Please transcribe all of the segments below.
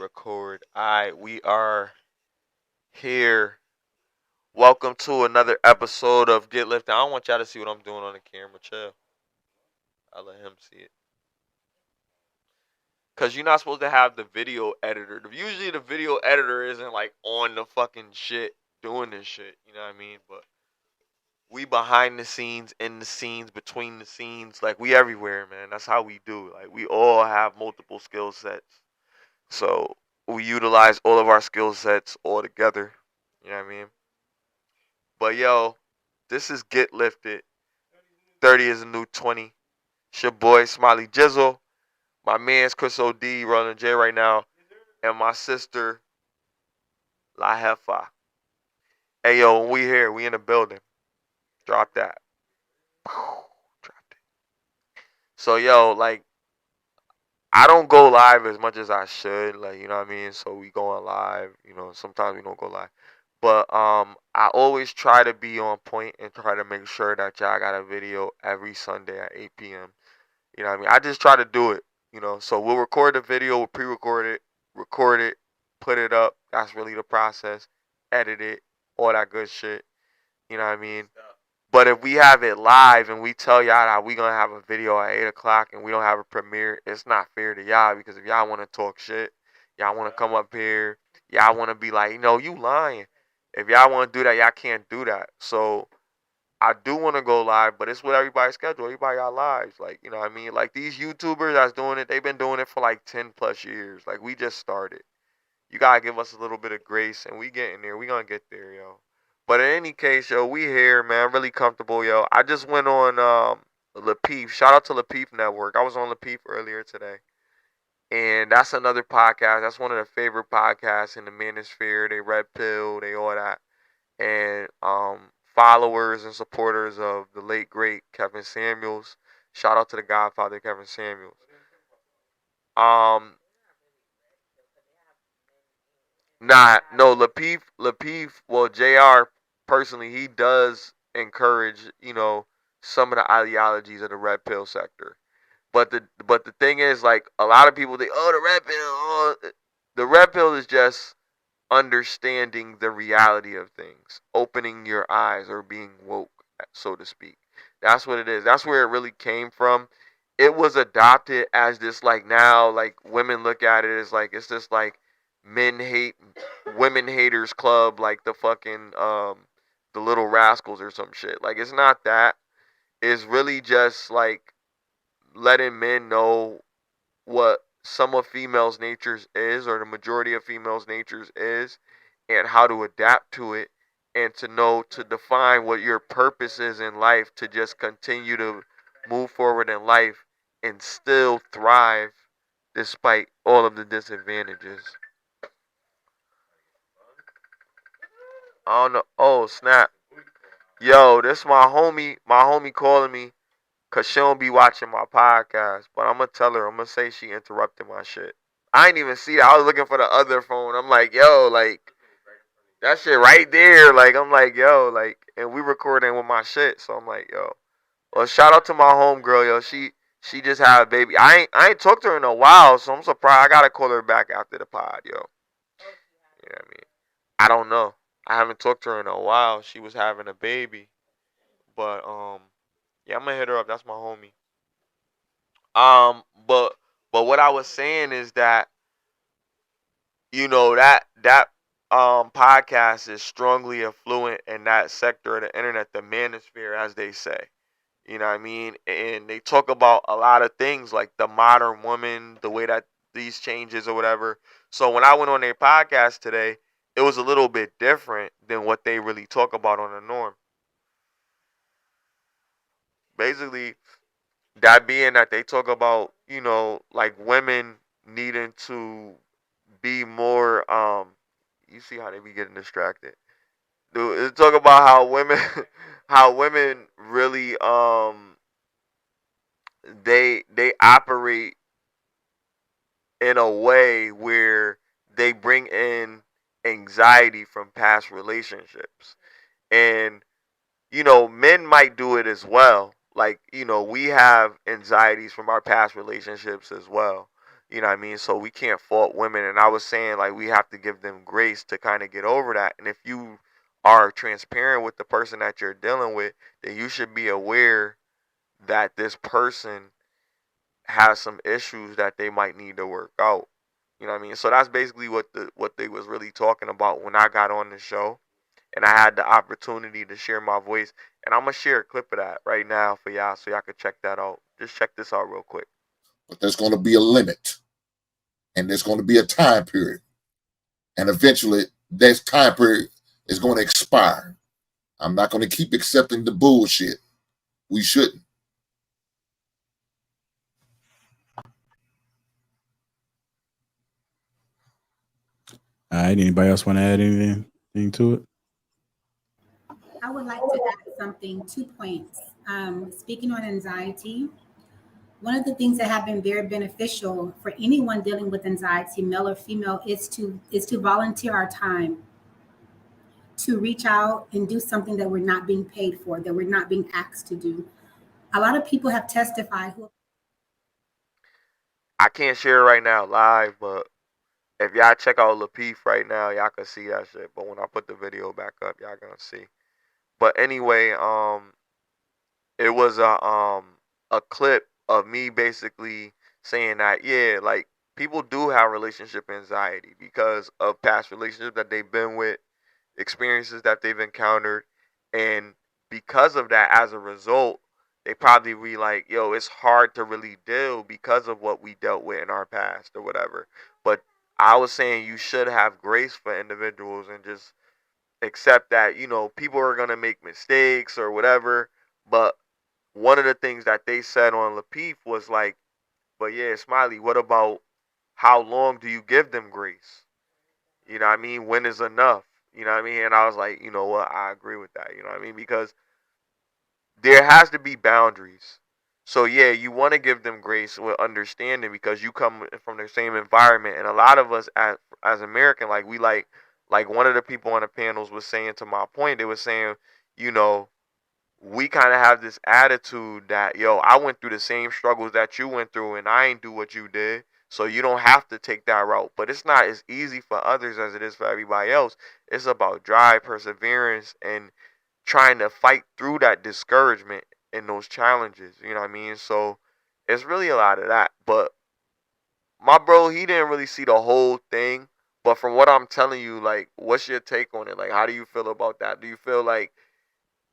Record. Alright, we are here. Welcome to another episode of Get Lifted. I don't want y'all to see what I'm doing on the camera. Chill. I'll let him see it. Cause you're not supposed to have the video editor. Usually the video editor isn't like on the fucking shit doing this shit. You know what I mean? But we behind the scenes, in the scenes, between the scenes, like we everywhere, man. That's how we do. Like we all have multiple skill sets. So we utilize all of our skill sets all together. You know what I mean? But yo, this is Get Lifted. 30 is a new 20. It's your boy Smiley Jizzle. My man's Chris OD running J right now. And my sister La Hefa. Hey yo, we here. We in the building. Drop that. Dropped it. So yo, like I don't go live as much as I should, like you know what I mean. So we going live, sometimes we don't go live, but I always try to be on point and try to make sure that y'all got a video every Sunday at 8 p.m. You know what I mean. I just try to do it, So we'll record the video, we'll pre-record it, record it, put it up. That's really the process. Edit it, all that good shit. You know what I mean. But if we have it live and we tell y'all that we gonna have a video at 8 o'clock and we don't have a premiere, it's not fair to y'all because if y'all wanna talk shit, y'all wanna come up here, y'all wanna be like, you lying. If y'all wanna do that, y'all can't do that. So I do wanna go live, but it's with everybody's schedule. Everybody got lives. Like, you know what I mean? Like these YouTubers that's doing it, they've been doing it for like 10 plus years. Like we just started. You gotta give us a little bit of grace and we getting there. We gonna get there, yo. But in any case, yo, we here, man. Really comfortable, yo. I just went on Lapeef. Shout out to Lapeef Network. I was on Lapeef earlier today. And that's another podcast. That's one of the favorite podcasts in the manosphere. They red pill, they all that. And followers and supporters of the late great Kevin Samuels. Shout out to the Godfather Kevin Samuels. Um no, Lapeef, well, JR personally, he does encourage, some of the ideologies of the red pill sector. But the thing is, like, a lot of people think, oh, the red pill is just understanding the reality of things, opening your eyes or being woke, so to speak. That's what it is. That's where it really came from. It was adopted as this, like, now, like, women look at it as like it's just like men hate women haters club, like the fucking the Little Rascals or some shit. Like it's not that. It's really just like letting men know what some of females' natures is, or the majority of females' natures is, and how to adapt to it, and to know to define what your purpose is in life, to just continue to move forward in life and still thrive despite all of the disadvantages. I don't know. Oh, snap. Yo, this my homie calling me because she don't be watching my podcast. But I'm going to tell her, I'm going to say she interrupted my shit. I ain't even see that. I was looking for the other phone. I'm like, yo, like, that shit right there. Like, I'm like, yo, like, and we recording with my shit. So I'm like, yo. Well, shout out to my homegirl, yo. She just had a baby. I ain't talked to her in a while, so I'm surprised. I gotta call her back after the pod, yo. You know what I mean? I don't know. I haven't talked to her in a while. She was having a baby, but yeah, I'm gonna hit her up. That's my homie. Um, but but what I was saying is that that podcast is strongly affluent in that sector of the internet, the manosphere, as they say. You know what I mean? And they talk about a lot of things like the modern woman, the way that these changes or whatever. So when I went on their podcast today, it was a little bit different than what they really talk about on the norm. Basically, that being that they talk about, like women needing to be more you see how they be getting distracted. They talk about how women how women really they operate in a way where they bring in anxiety from past relationships. And men might do it as well. Like, we have anxieties from our past relationships as well. You know what I mean? So we can't fault women. And I was saying, like, we have to give them grace to kind of get over that. And if you are transparent with the person that you're dealing with, then you should be aware that this person has some issues that they might need to work out. You know what I mean? So that's basically what they was really talking about when I got on the show and I had the opportunity to share my voice. And I'm gonna share a clip of that right now for y'all so y'all can check that out. Just check this out real quick. But there's going to be a limit, and there's going to be a time period, and eventually that time period is going to expire. I'm not going to keep accepting the bullshit. We shouldn't. All right. Anybody else want to add anything to it? I would like to add something, 2 points. Speaking on anxiety, one of the things that have been very beneficial for anyone dealing with anxiety, male or female, is to volunteer our time, to reach out and do something that we're not being paid for, that we're not being asked to do. A lot of people have testified who. I can't share it right now live, but if y'all check out Lapeef right now, y'all can see that shit. But when I put the video back up, y'all gonna see. But anyway, it was a clip of me basically saying that, yeah, like, people do have relationship anxiety because of past relationships that they've been with, experiences that they've encountered, and because of that, as a result, they probably be like, yo, it's hard to really deal because of what we dealt with in our past or whatever. But I was saying you should have grace for individuals and just accept that, people are gonna make mistakes or whatever. But one of the things that they said on Lapeef was like, but yeah, Smiley, what about how long do you give them grace? You know what I mean? When is enough? You know what I mean? And I was like, you know what? I agree with that. You know what I mean? Because there has to be boundaries. So yeah, you want to give them grace with understanding because you come from the same environment, and a lot of us as American, like, we like one of the people on the panels was saying, to my point, they was saying, you know, we kind of have this attitude that, yo, I went through the same struggles that you went through and I ain't do what you did, so you don't have to take that route. But it's not as easy for others as it is for everybody else. It's about drive, perseverance, and trying to fight through that discouragement and those challenges. You know what I mean? So it's really a lot of that. But my bro, he didn't really see the whole thing. But from what I'm telling you, like, what's your take on it? Like, how do you feel about that? Do you feel like,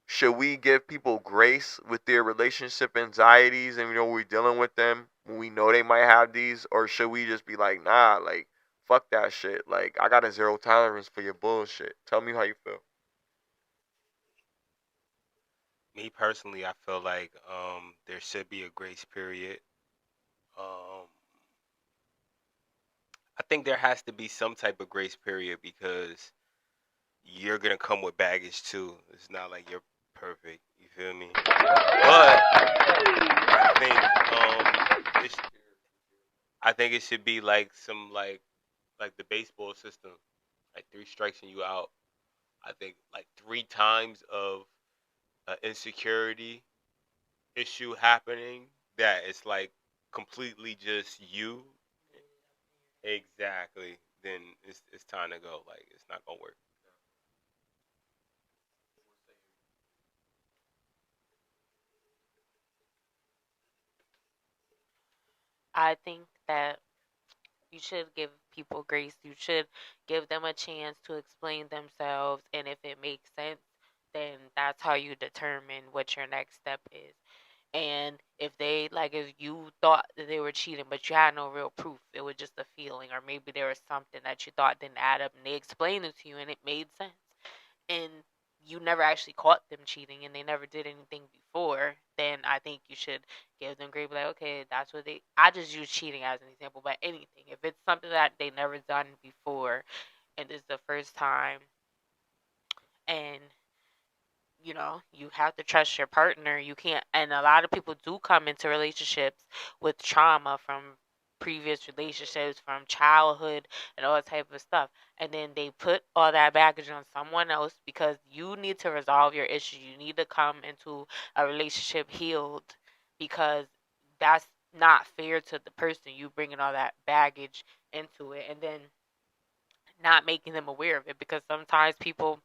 should we give people grace with their relationship anxieties and, we're dealing with them when we know they might have these? Or should we just be like, nah, like, fuck that shit. Like, I got a zero tolerance for your bullshit. Tell me how you feel. Me personally, I feel like there should be a grace period. I think there has to be some type of grace period because you're gonna come with baggage too. It's not like you're perfect. You feel me? But I think it should be like some like the baseball system, like 3 strikes and you out. I think like 3 times of insecurity issue happening that it's like completely just you. Exactly. Then it's time to go. Like, it's not gonna work. I think that you should give people grace. You should give them a chance to explain themselves. And if it makes sense, then that's how you determine what your next step is. And if they, like, if you thought that they were cheating, but you had no real proof, it was just a feeling, or maybe there was something that you thought didn't add up and they explained it to you and it made sense. And you never actually caught them cheating and they never did anything before, then I think you should give them grace. Like, okay, that's what they. I just use cheating as an example, but anything. If it's something that they never done before and this is the first time, and you have to trust your partner. You can't, and a lot of people do come into relationships with trauma from previous relationships, from childhood, and all that type of stuff. And then they put all that baggage on someone else because you need to resolve your issues. You need to come into a relationship healed because that's not fair to the person. You bringing all that baggage into it, and then not making them aware of it, because sometimes people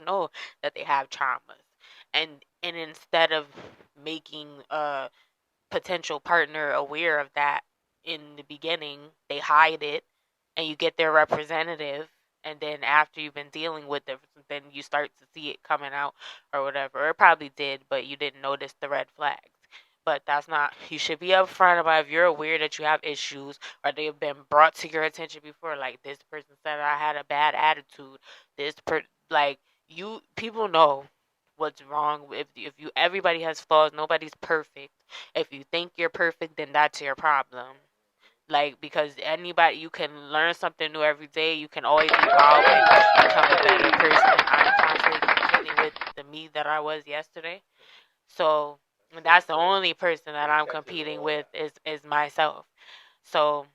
know that they have traumas, and instead of making a potential partner aware of that in the beginning, they hide it, and you get their representative, and then after you've been dealing with it, then you start to see it coming out or whatever. Or it probably did, but you didn't notice the red flags. But that's not, you should be upfront about if you're aware that you have issues or they've been brought to your attention before. Like, this person said I had a bad attitude. Like, people know what's wrong. If you everybody has flaws, nobody's perfect. If you think you're perfect, then that's your problem. Like, because anybody, you can learn something new every day. You can always evolve and become a better person. I'm constantly competing with the me that I was yesterday. So that's the only person that I'm competing with is myself. So,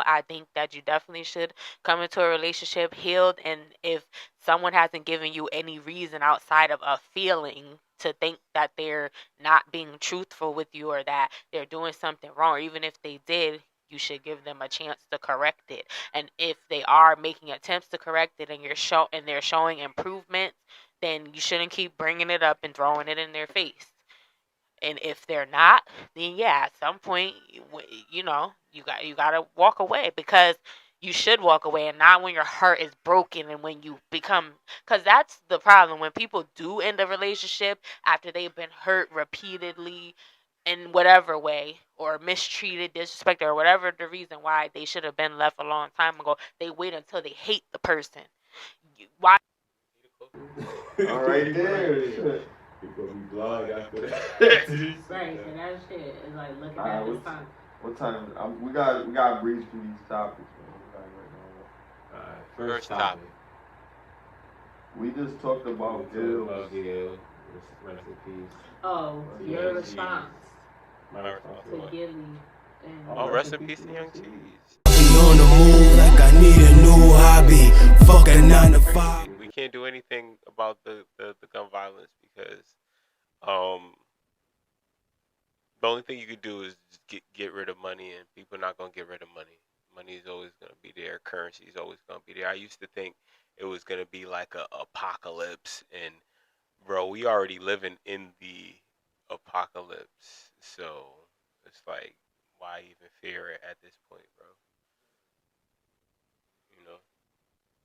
I think that you definitely should come into a relationship healed. And if someone hasn't given you any reason outside of a feeling to think that they're not being truthful with you or that they're doing something wrong, or even if they did, you should give them a chance to correct it. And if they are making attempts to correct it and they're showing improvements, then you shouldn't keep bringing it up and throwing it in their face. And if they're not, then yeah, at some point, you gotta walk away, because you should walk away, and not when your heart is broken and when you become, because that's the problem. When people do end a relationship after they've been hurt repeatedly in whatever way, or mistreated, disrespected, or whatever the reason why they should have been left a long time ago, they wait until they hate the person. Why? All right there. People be blind after that. Right, and that shit is like looking Alright, at the what's- sun. What time? We got breeze through these topics, man. First topic. We just talked about Gills. Gil. Rest in peace. Oh, your response My response to to what? Gilly. And Oh, rest in peace to Young Cheese. On the move like I need a new hobby. Fuck a 9 to 5. We can't do anything about the gun violence because the only thing you could do is just get rid of money, and people are not gonna get rid of money. Money is always gonna be there. Currency is always gonna be there. I used to think it was gonna be like a apocalypse, and bro, we already living in the apocalypse. So it's like, why even fear it at this point, bro? You know,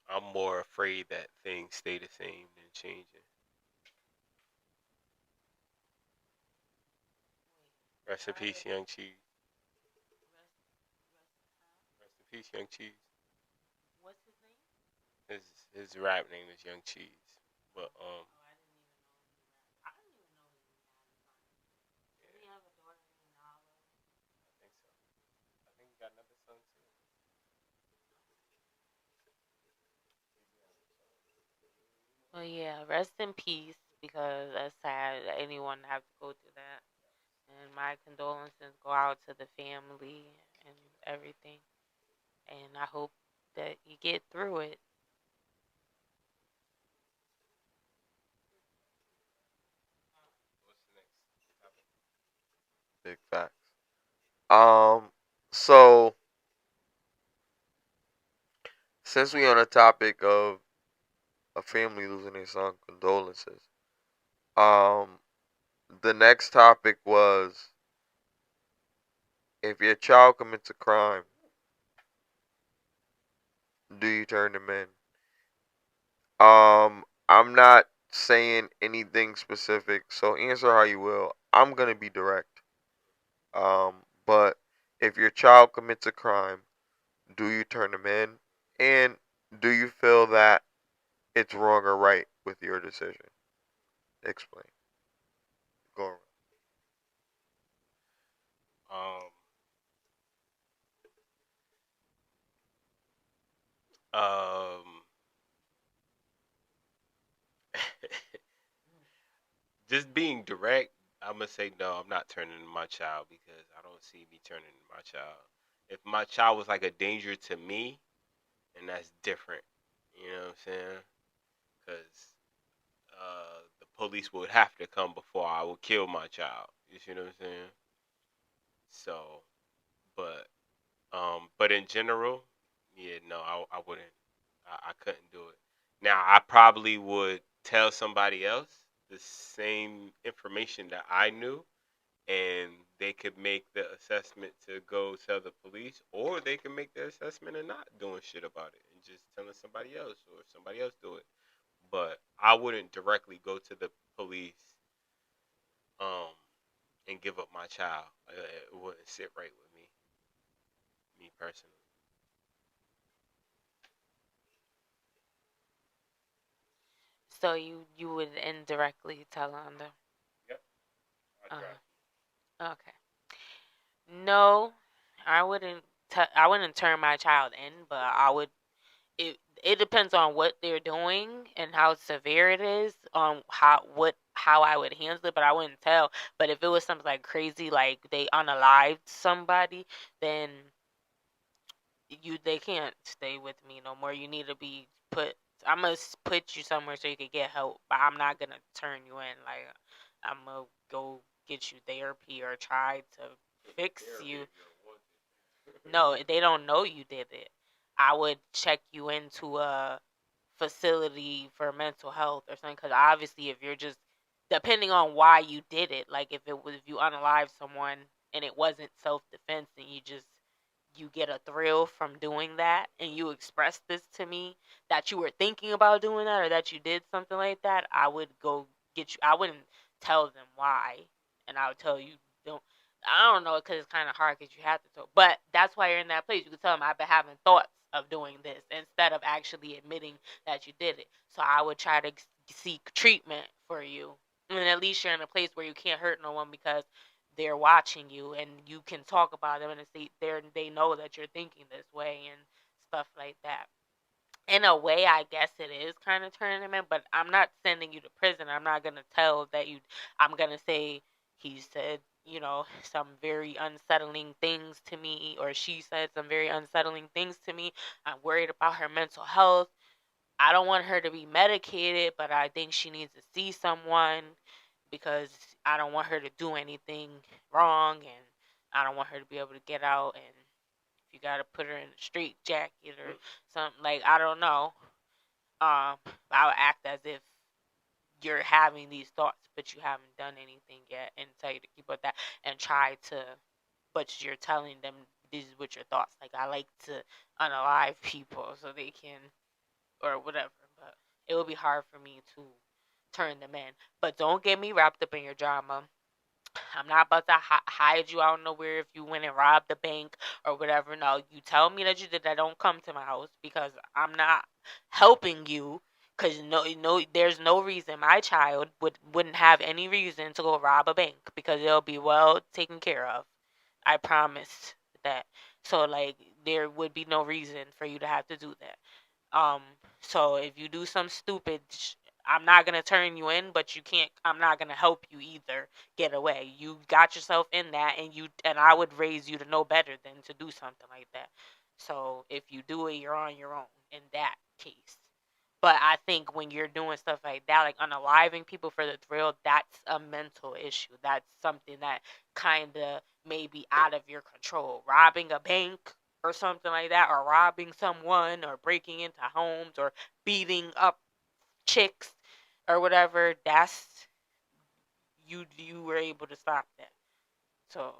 I'm more afraid that things stay the same than changing. Rest in peace, Young Cheese. Rest in peace, Young Cheese. what's his name? His rap name is Young Cheese, but I didn't even know he had a son. Does he have a daughter named Nala? I think so. I think he got another son too. Well, yeah, rest in peace, because that's sad that anyone have to go through that. And my condolences go out to the family and everything. And I hope that you get through it. What's the next topic? Big facts. So since we on the topic of a family losing their son, condolences. The next topic was, if your child commits a crime, do you turn them in? I'm not saying anything specific, so answer how you will. I'm gonna be direct. But if your child commits a crime, do you turn them in? And do you feel that it's wrong or right with your decision? Explain. Go around. Um, um, just being direct, I'm gonna say no. I'm not turning in my child because I don't see me turning in my child. If my child was like a danger to me, and that's different. You know what I'm saying? Because the police would have to come before I would kill my child. You see what I'm saying? So, but in general, yeah, no, I wouldn't. I couldn't do it. Now, I probably would tell somebody else the same information that I knew, and they could make the assessment to go tell the police, or they can make the assessment of not doing shit about it and just telling somebody else, or somebody else do it. But I wouldn't directly go to the police, um, and give up my child. It wouldn't sit right with me personally. So you would indirectly tell on them. Yep. I Uh, try. okay. No, I wouldn't turn my child in, but I would. It depends on what they're doing and how severe it is on how I would handle it, but I wouldn't tell. But if it was something like crazy, like they unalived somebody, then they can't stay with me no more. You need to be put. I must put you somewhere so you can get help, but I'm not gonna turn you in. Like I'm gonna go get you therapy or try to fix you. No, they don't know you did it. I would check you into a facility for mental health or something, because obviously if you're just depending on why you did it, like if you unalive someone and it wasn't self-defense and you get a thrill from doing that and you express this to me that you were thinking about doing that or that you did something like that, I would go get you. I wouldn't tell them why, and I would tell you don't. I don't know, because it's kind of hard because you have to tell. But that's why you're in that place. You can tell them I've been having thoughts of doing this instead of actually admitting that you did it. So I would try to seek treatment for you, and at least you're in a place where you can't hurt no one because they're watching you and you can talk about them and they know that you're thinking this way and stuff like that. In a way, I guess it is kind of turning them in, but I'm not sending you to prison. I'm not gonna tell that you. I'm gonna say he said, some very unsettling things to me, or she said some very unsettling things to me. I'm worried about her mental health. I don't want her to be medicated, but I think she needs to see someone because I don't want her to do anything wrong, and I don't want her to be able to get out. And if you gotta put her in a straight jacket or something, like, I don't know. I would act as if you're having these thoughts, but you haven't done anything yet, and tell you to keep with that and try to. But you're telling them this is what your thoughts. Like, I like to unalive people so they can, or whatever. But it would be hard for me to turn them in. But don't get me wrapped up in your drama. I'm not about to hide you out nowhere if you went and robbed the bank or whatever. No, you tell me that you did that. Don't come to my house because I'm not helping you. Cause no, there's no reason my child wouldn't have any reason to go rob a bank because it'll be well taken care of. I promise that. So like there would be no reason for you to have to do that. So if you do some stupid, I'm not gonna turn you in, but you can't. I'm not gonna help you either get away. You got yourself in that, and I would raise you to know better than to do something like that. So if you do it, you're on your own in that case. But I think when you're doing stuff like that, like unaliving people for the thrill, that's a mental issue. That's something that kind of may be out of your control. Robbing a bank or something like that, or robbing someone, or breaking into homes, or beating up chicks, or whatever. That's you were able to stop that. So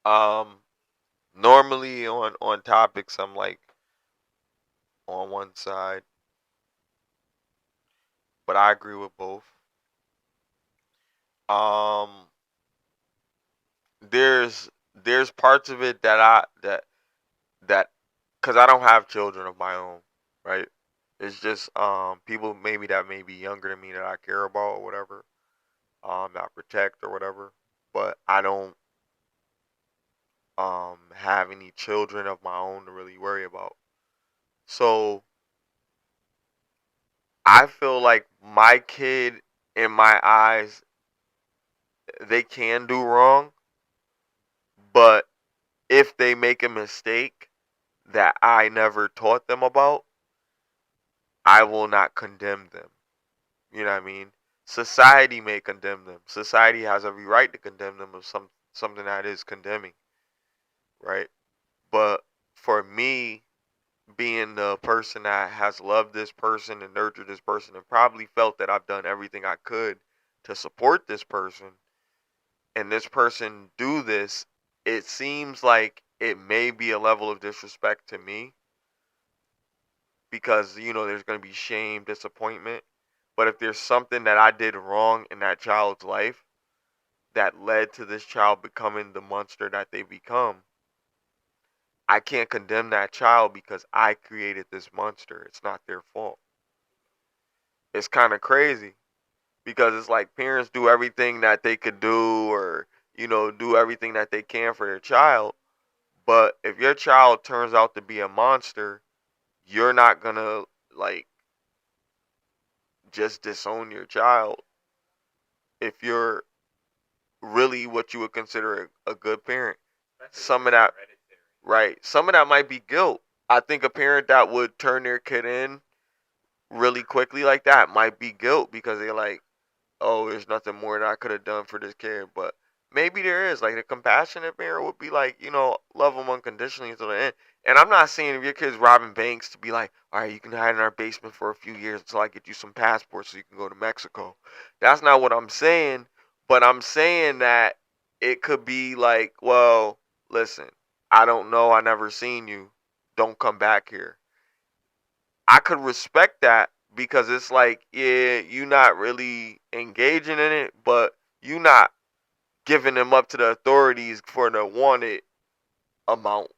Um, normally on topics, I'm like on one side, but I agree with both. Um, there's parts of it that because I don't have children of my own, right? It's just people maybe that may be younger than me that I care about or whatever, that I protect or whatever. But I don't have any children of my own to really worry about. So I feel like my kid, in my eyes, they can do wrong, but if they make a mistake that I never taught them about, I will not condemn them. You know what I mean? Society may condemn them. Society has every right to condemn them of something that is condemning, right? But for me, being the person that has loved this person and nurtured this person and probably felt that I've done everything I could to support this person, and this person do this, it seems like it may be a level of disrespect to me because, there's going to be shame, disappointment. But if there's something that I did wrong in that child's life that led to this child becoming the monster that they become, I can't condemn that child because I created this monster. It's not their fault. It's kind of crazy because it's like parents do everything that they could do or, do everything that they can for their child. But if your child turns out to be a monster, you're not going to, just disown your child if you're really what you would consider a good parent. Some of that, right? Some of that might be guilt. I think a parent that would turn their kid in really quickly like that might be guilt because they're like, oh, there's nothing more that I could have done for this kid. But maybe there is. Like, a compassionate parent would be like, love them unconditionally until the end. And I'm not saying if your kid's robbing banks to be like, all right, you can hide in our basement for a few years until I get you some passports so you can go to Mexico. That's not what I'm saying. But I'm saying that it could be like, well, listen, I don't know. I never seen you. Don't come back here. I could respect that because it's like, yeah, you not really engaging in it, but you not giving them up to the authorities for the wanted amount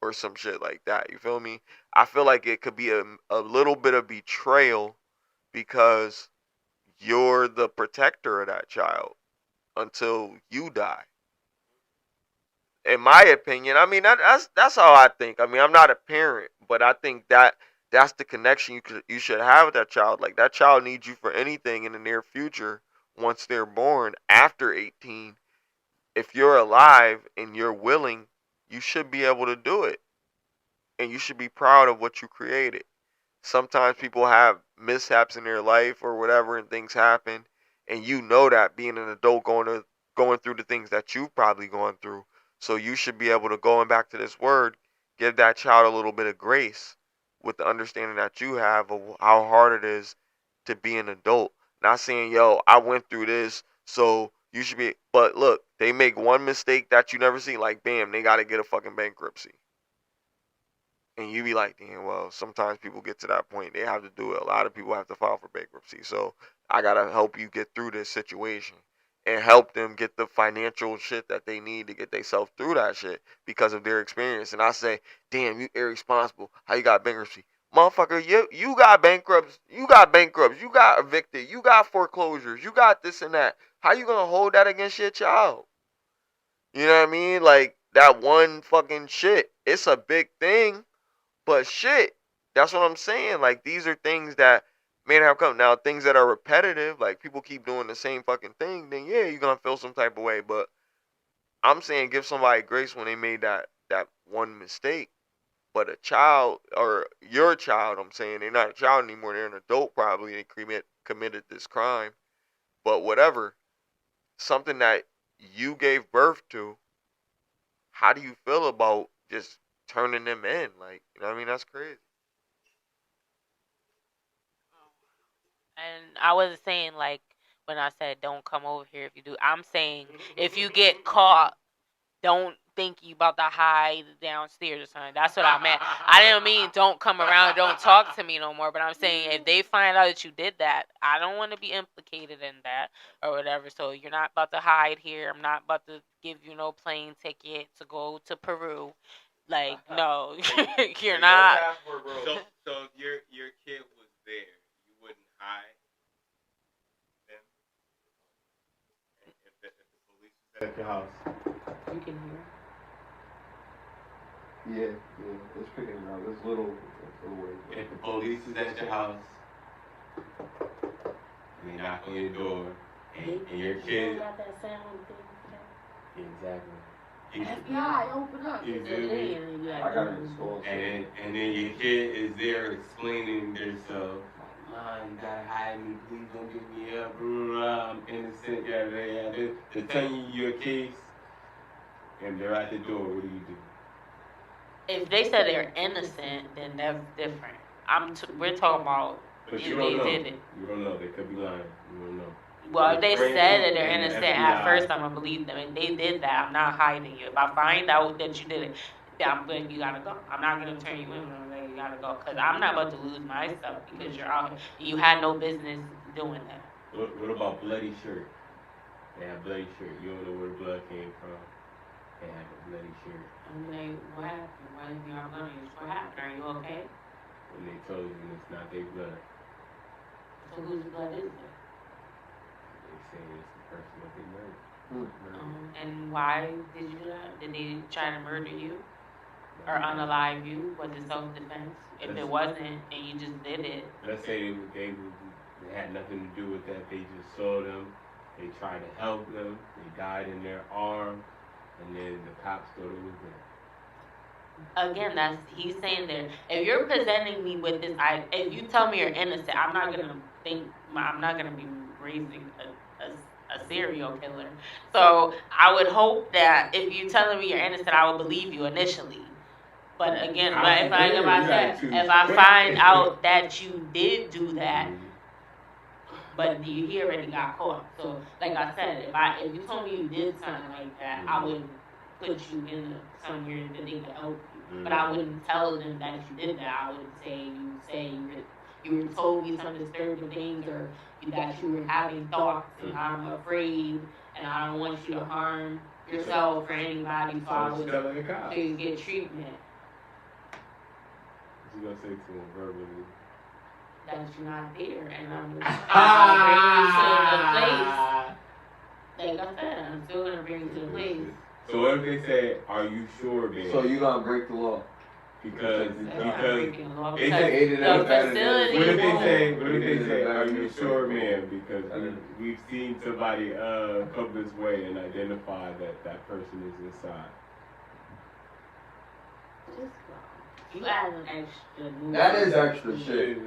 or some shit like that. You feel me? I feel like it could be a little bit of betrayal because you're the protector of that child until you die. In my opinion, I mean that's how I think. I mean, I'm not a parent, but I think that's the connection you should have with that child. Like, that child needs you for anything in the near future once they're born after 18. If you're alive and you're willing, you should be able to do it. And you should be proud of what you created. Sometimes people have mishaps in their life or whatever and things happen, and that being an adult going through the things that you've probably gone through. So you should be able to, going back to this word, give that child a little bit of grace with the understanding that you have of how hard it is to be an adult. Not saying, yo, I went through this, so you should be. But look, they make one mistake that you never see, like, bam, they got to get a fucking bankruptcy. And you be like, damn, well, sometimes people get to that point. They have to do it. A lot of people have to file for bankruptcy. So I got to help you get through this situation and help them get the financial shit that they need to get themselves through that shit because of their experience. And I say, damn, you irresponsible. How you got bankruptcy? Motherfucker, you got bankrupts. You got evicted. You got foreclosures. You got this and that. How you going to hold that against your child? You know what I mean? Like, that one fucking shit. It's a big thing. But shit, that's what I'm saying. Like, these are things that may have come. Now, things that are repetitive, like people keep doing the same fucking thing, then yeah, you're going to feel some type of way. But I'm saying give somebody grace when they made that one mistake. But a child, or your child, I'm saying, they're not a child anymore. They're an adult probably. They committed this crime. But whatever. Something that you gave birth to, how do you feel about just turning them in? Like, you know what I mean? That's crazy. And I wasn't saying, like, when I said don't come over here if you do. I'm saying if you get caught, don't think you about to hide downstairs or something. That's what I meant. I didn't mean don't come around, don't talk to me no more. But I'm saying if they find out that you did that, I don't want to be implicated in that or whatever. So you're not about to hide here. I'm not about to give you no plane ticket to go to Peru. Like, no, you're not. So if your kid was there, you wouldn't hide them? If the police was at your house? You can hear. Yeah, it's picking it up. It's a little way. If the police is at your house, and they knock on your door, and your kid... got that sound thing. Exactly. FBI, open up. You feel me? I got it installed. And then your kid is there explaining themselves. nah, you gotta hide me, please don't give me up, blah, I'm innocent, yeah. They're telling you your case, and they're at the door. What do you do? If they said they're innocent, then that's different. We're talking about But if you they don't know. did it. You don't know. They could be lying. You don't know. Well, if they Friends said that they're and the innocent at FBI. first, I'm gonna believe them. If they did that, I'm not hiding you. If I find out that you did it, then you gotta go. I'm not gonna turn you in. I'm like, you gotta go, cause I'm not about to lose my stuff because you're out here. You had no business doing that. What about bloody shirt? They have bloody shirt. You don't know where the blood came from. They have a bloody shirt. I'm like, what happened? Why did you have blood on you? What happened? Are you okay? And they told you it's not their blood. So whose blood is it? They say it's the person that they murdered. And why did you do that? Did they try to murder you or unalive you? Was it self-defense? If it wasn't and you just did it, Let's say they had nothing to do with that. They just saw them. They tried to help them. They died in their arm. And then the cops thought it was them. again, he's saying that if you're presenting me with this, if you tell me you're innocent, I'm not gonna be raising a serial killer. So I would hope that if you're telling me you're innocent, I would believe you initially. But again, if I find out that you did do that, but he already got caught. So, like I said, if you told me you did something like that, I would put you in somewhere that they could help you. But I wouldn't tell them that you did that. I would say you were told me some disturbing things, or that you were having thoughts, and I'm afraid, and I don't want you to harm yourself or anybody, so I would to get treatment. What you gonna say to him verbally? That you're not there, and I'm gonna bring you to the place. Like I said, I'm still gonna bring you to the place. So what if they say, "Are you sure, man?" So you gonna break the law? Because the facility. What if they say, "Are you sure, man?" Because I don't know. we've seen somebody come this way and identify that person is inside. You add an extra move. That is extra shit.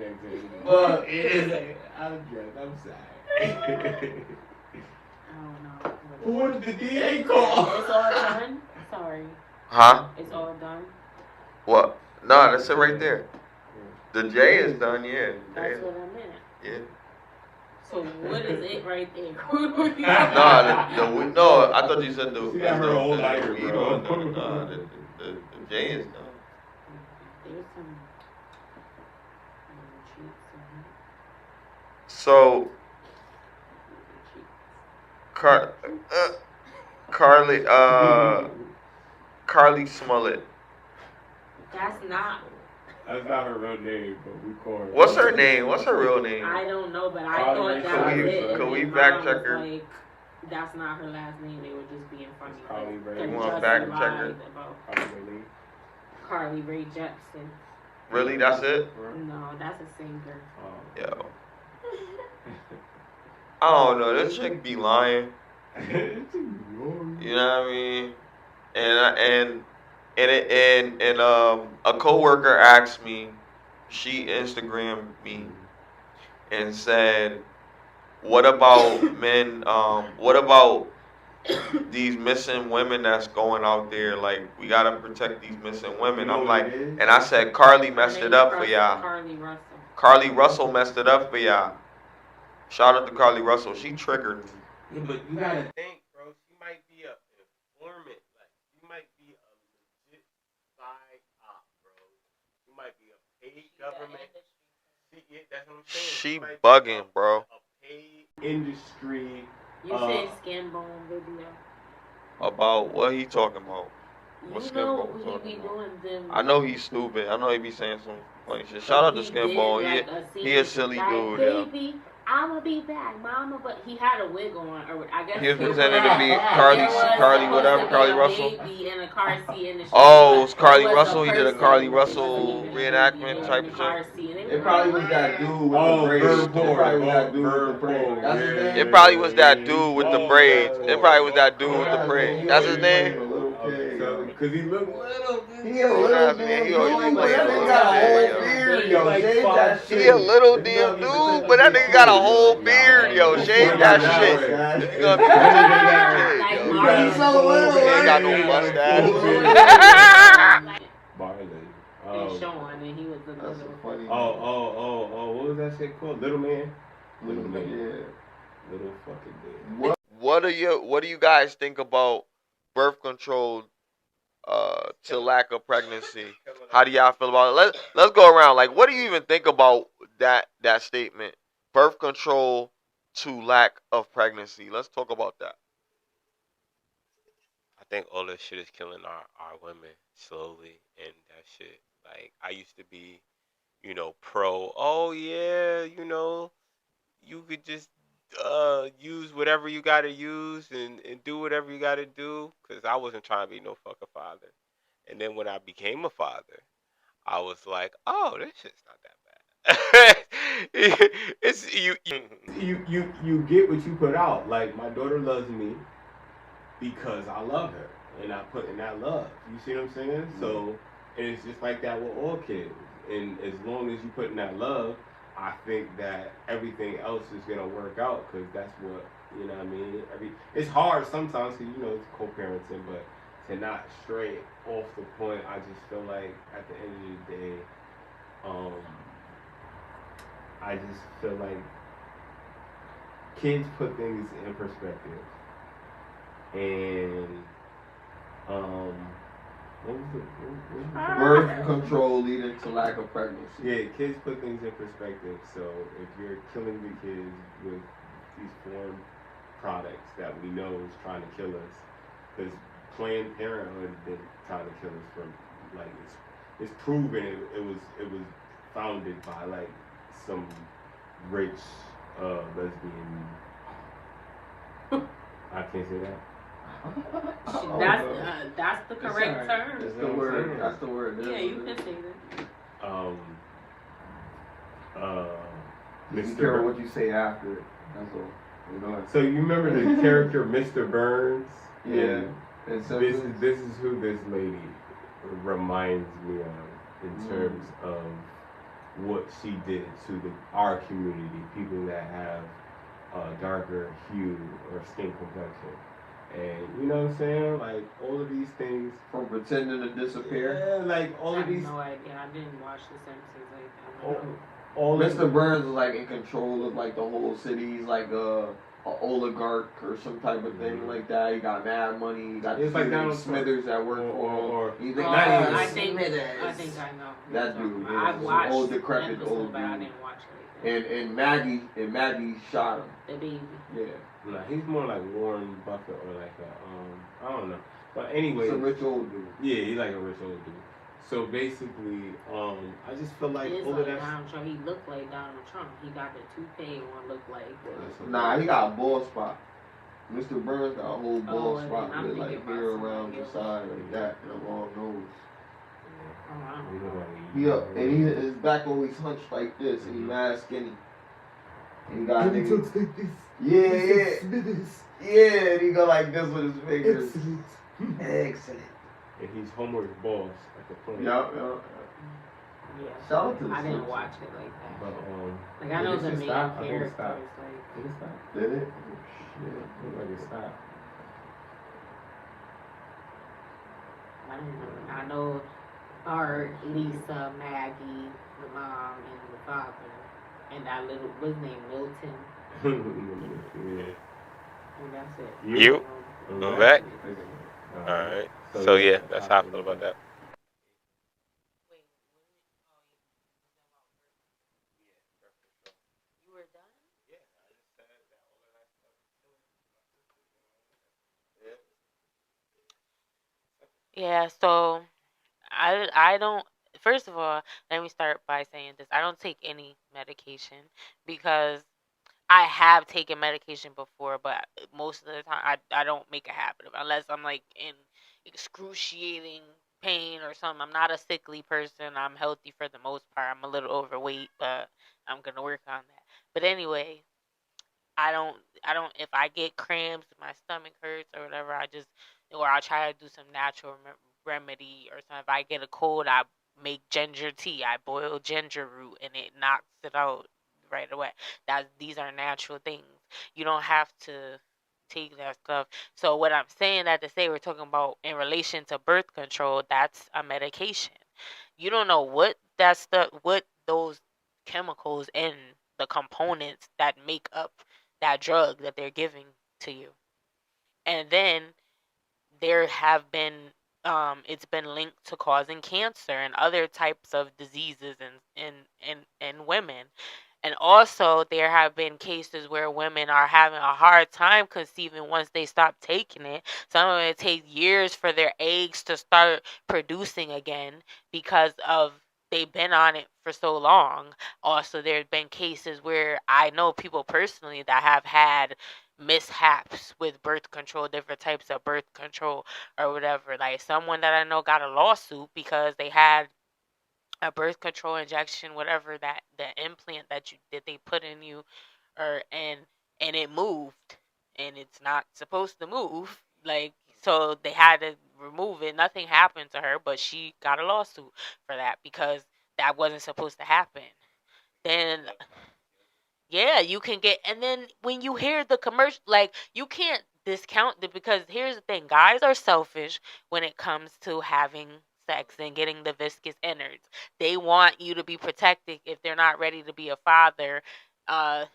Well, it is. I'm sorry. I don't know. What did the DA call? It's all done. Sorry. Huh? It's all done. What? No, that's it right there. The J is done, yeah. That's what I meant. Yeah. So what is it right there? No, I thought you said the. She got her whole lighter, weed bro. on the- no, the J is done. There's some cheeks in So it. Carly Smollett. That's not. That's not her real name, but we call her. What's her name? What's her real name? I don't know, but I Probably thought that Ray was Ray. it. Could we And fact mom check was her? like, that's not her last name. They were just being funny. Carly Ray. They You wanna just fact lied check her? about Carly Ray Jepsen. Really? That's it? No, that's a singer. Yo. I don't know. This chick be lying. You know what I mean? And a coworker asked me, she Instagrammed me and said, "What about men? What about these missing women that's going out there? Like, we gotta protect these missing women." I'm like, and I said, Carly messed it up for y'all. Carly Russell. Carly Russell messed it up for y'all. Shout out to Carly Russell. She triggered me. Yeah, but you gotta think, bro. She might be an informant. Like, she might be a legit side op, bro. She might be a paid government. That's what I'm saying. She bugging, bro. A paid industry. You said skin bone video. About what he talking about? What You Skin know Bone he talking be about? doing them. I know he's stupid. I know he be saying some funny shit. Shout out to Skin Bone. He a silly dude, yeah. Baby, I'ma be back, mama. But he had a wig on, or I guess He was pretending to be Carly Russell. Baby in a car seat in the Oh, it's Carly It was a Russell. He did a person. Carly Russell reenactment type In of a car shit. seat, and It probably was that dude with the braids. It probably was that dude with the braids. That's his name? It probably was that dude with the braids. It probably was that dude with the braids. That's his name? A little kid. Cause he look little. He a little damn dude, but that nigga got a whole beard, yo. Shave that shit. He a little damn dude, but that nigga got a whole beard, yo. Shave that shit. You gonna be pretending to be a kid, yo. He's so little, He ain't got no mustache. Barley. And Sean, and he was the That's little. a funny. Oh, what was that shit called? Little Man. Little Man. Yeah. Little fucking man. What do you guys think about birth control to lack of pregnancy? How do y'all feel about it? Let's go around. Like, what do you even think about that statement? Birth control to lack of pregnancy. Let's talk about that. I think all this shit is killing our women slowly, and that shit. Like, I used to be, pro. Oh yeah, you could just use whatever you gotta use and do whatever you gotta do. Cause I wasn't trying to be no fucking father. And then when I became a father, I was like, oh, this shit's not that bad. It's you get what you put out. Like, my daughter loves me because I love her, and I put in that love. You see what I'm saying? Mm-hmm. So, and it's just like that with all kids. And as long as you put in that love, I think that everything else is gonna work out, because that's what, you know what I mean. It's hard sometimes because it's co-parenting, but to not stray off the point, I just feel like at the end of the day, I just feel like kids put things in perspective. And what was it? Birth control leading to lack of pregnancy. Yeah, kids put things in perspective. So if you're killing the kids with these foreign products that we know is trying to kill us, because Planned Parenthood has been trying to kill us from, like, it's proven it was founded by like some rich lesbian. I can't say that. That's the correct term. That's the word. That's the word. Yeah, you can say that. Be careful what you say after it. That's all. So you remember the character Mr. Burns? Yeah. This is who this lady reminds me of in terms of what she did to our community, people that have a darker hue or skin complexion. And you know what I'm saying? Like, all of these things. From pretending to disappear? Yeah, like all of these. I have no idea. I didn't watch The Simpsons like that. All Mr. Burns is like in control of like the whole city. He's like a oligarch or some type of thing like that. He got mad money. He got Smithers that work for him. I think I know. That dude. I watched old decrepit episode, old but I dude. didn't watch it. And Maggie shot him. The baby. Yeah. Nah, he's more like Warren Buffett or like a I don't know. But anyway, he's a rich old dude. Yeah, he's like a rich old dude. So basically, I just feel like all of that. Donald Trump. He looked like Donald Trump. He got the toupee on, looked like. Nah, he got a bald spot. Mr. Burns got a whole bald spot with like hair around the side like that and a long nose. And his back always hunched like this, and he mad skinny. And he got niggas like this. Yeah, and he go like this with his fingers. Excellent. And he's Homer's boss at the point. Yeah. Shout out to the I didn't Simpsons. watch it like that. But, like, I know the main characters. Did it stop? Did it? Yeah, looked like it stopped. I don't know. I know Art, Lisa, Maggie, the mom, and the father, and that little, what's his name, Milton. Yeah. And that's it. You? Go back? Alright. So yeah, that's how I feel about that. You were done? Yeah, so I don't, first of all, let me start by saying this. I don't take any medication because I have taken medication before, but most of the time I don't make a habit of it unless I'm like in excruciating pain or something. I'm not a sickly person. I'm healthy for the most part. I'm a little overweight, but I'm going to work on that. But anyway, I don't, if I get cramps, my stomach hurts or whatever, or I'll try to do some natural remedy or something. If I get a cold, I make ginger tea. I boil ginger root and it knocks it out right away. These are natural things. You don't have to take that stuff. So what I'm saying that to say, we're talking about in relation to birth control, that's a medication. You don't know what those chemicals and the components that make up that drug that they're giving to you. And then there have been it's been linked to causing cancer and other types of diseases in women. And also there have been cases where women are having a hard time conceiving once they stop taking it. Some of it takes years for their eggs to start producing again because of they've been on it for so long. Also, there's been cases where I know people personally that have had mishaps with birth control, different types of birth control or whatever. Like someone that I know got a lawsuit because they had a birth control injection, whatever that the implant that they put in you, or and it moved, and it's not supposed to move. Like so, they had to remove it. Nothing happened to her, but she got a lawsuit for that because that wasn't supposed to happen. Then yeah, you can get, and then when you hear the commercial, like you can't discount it because here's the thing: guys are selfish when it comes to having sex and getting the viscous innards. They want you to be protected if they're not ready to be a father. And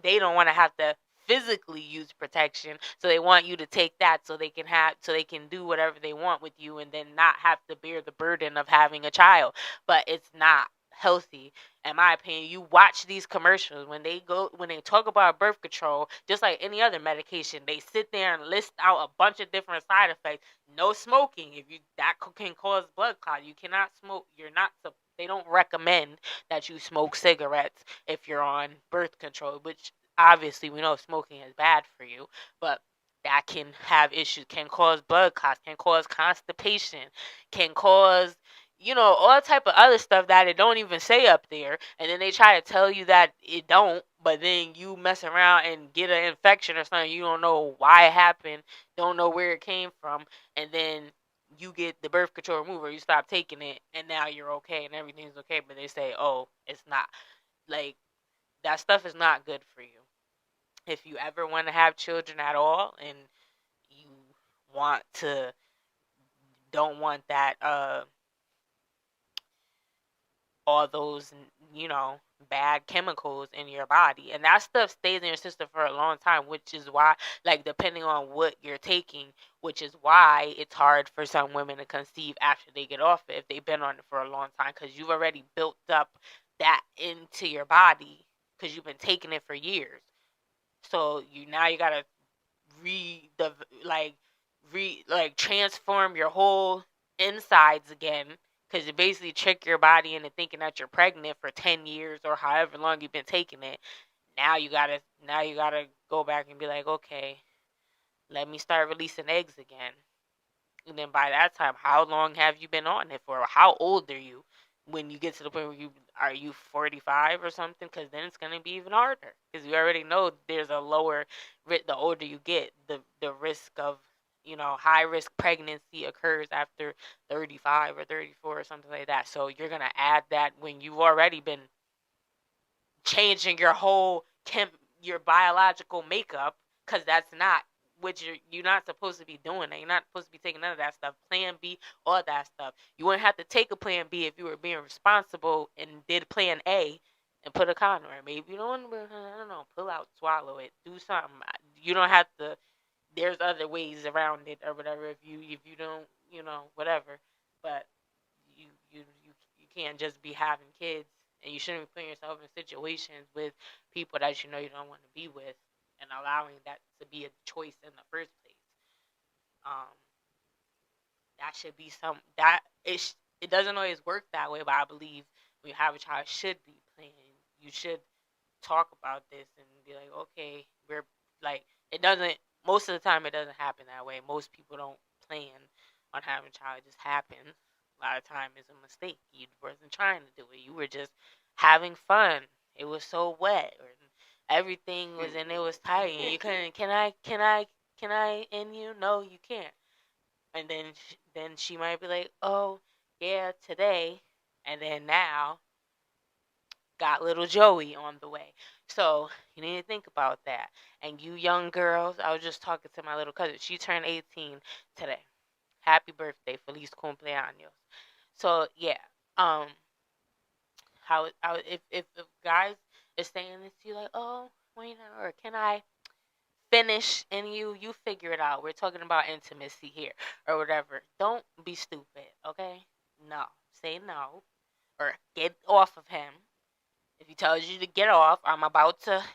they don't want to have to physically use protection, so they want you to take that so they can do whatever they want with you and then not have to bear the burden of having a child. But it's not healthy in my opinion. You watch these commercials when they talk about birth control, just like any other medication, they sit there and list out a bunch of different side effects. No smoking, that can cause blood clot. You cannot smoke. They don't recommend that you smoke cigarettes if you're on birth control, which obviously we know smoking is bad for you, but that can have issues, can cause blood clots, can cause constipation, can cause all type of other stuff that it don't even say up there, and then they try to tell you that it don't, but then you mess around and get an infection or something, you don't know why it happened, don't know where it came from, and then you get the birth control removed or you stop taking it, and now you're okay and everything's okay, but they say, oh, it's not. Like, that stuff is not good for you. If you ever want to have children at all, and you don't want that, all those, bad chemicals in your body. And that stuff stays in your system for a long time, which is why, like, depending on what you're taking, which is why it's hard for some women to conceive after they get off it if they've been on it for a long time, because you've already built up that into your body because you've been taking it for years. So you gotta transform your whole insides again, because you basically trick your body into thinking that you're pregnant for 10 years or however long you've been taking it. Now you gotta go back and be like, okay, let me start releasing eggs again. And then by that time, how long have you been on it for? How old are you when you get to the point where are you 45 or something? Because then it's going to be even harder, because you already know there's a lower the older you get, the risk of high risk pregnancy occurs after 35 or 34 or something like that. So you're going to add that when you've already been changing your whole your biological makeup, because that's not what you're not supposed to be doing. You're not supposed to be taking none of that stuff. Plan B, all that stuff. You wouldn't have to take a plan B if you were being responsible and did plan A and put a condom. Maybe you don't pull out, swallow it, do something. You don't have to. There's other ways around it or whatever. If you don't, whatever. But you can't just be having kids, and you shouldn't be putting yourself in situations with people that you don't want to be with, and allowing that to be a choice in the first place. That should be it doesn't always work that way, but I believe when you have a child, it should be planned. You should talk about this and be like, okay, we're like, it doesn't. Most of the time, it doesn't happen that way. Most people don't plan on having a child; it just happens. A lot of time, it's a mistake. You wasn't trying to do it. You were just having fun. It was so wet, or everything was, and it was tight, and you couldn't. Can I? And you? No, you can't. And then she might be like, oh yeah, today, and then now got little Joey on the way. So you need to think about that. And you young girls, I was just talking to my little cousin. She turned 18 today. Happy birthday, feliz cumpleaños. So yeah, um, if guys is saying this to you like, oh, wait, or can I finish, and you figure it out. We're talking about intimacy here or whatever. Don't be stupid, okay? No, say no or get off of him. If he tells you to get off,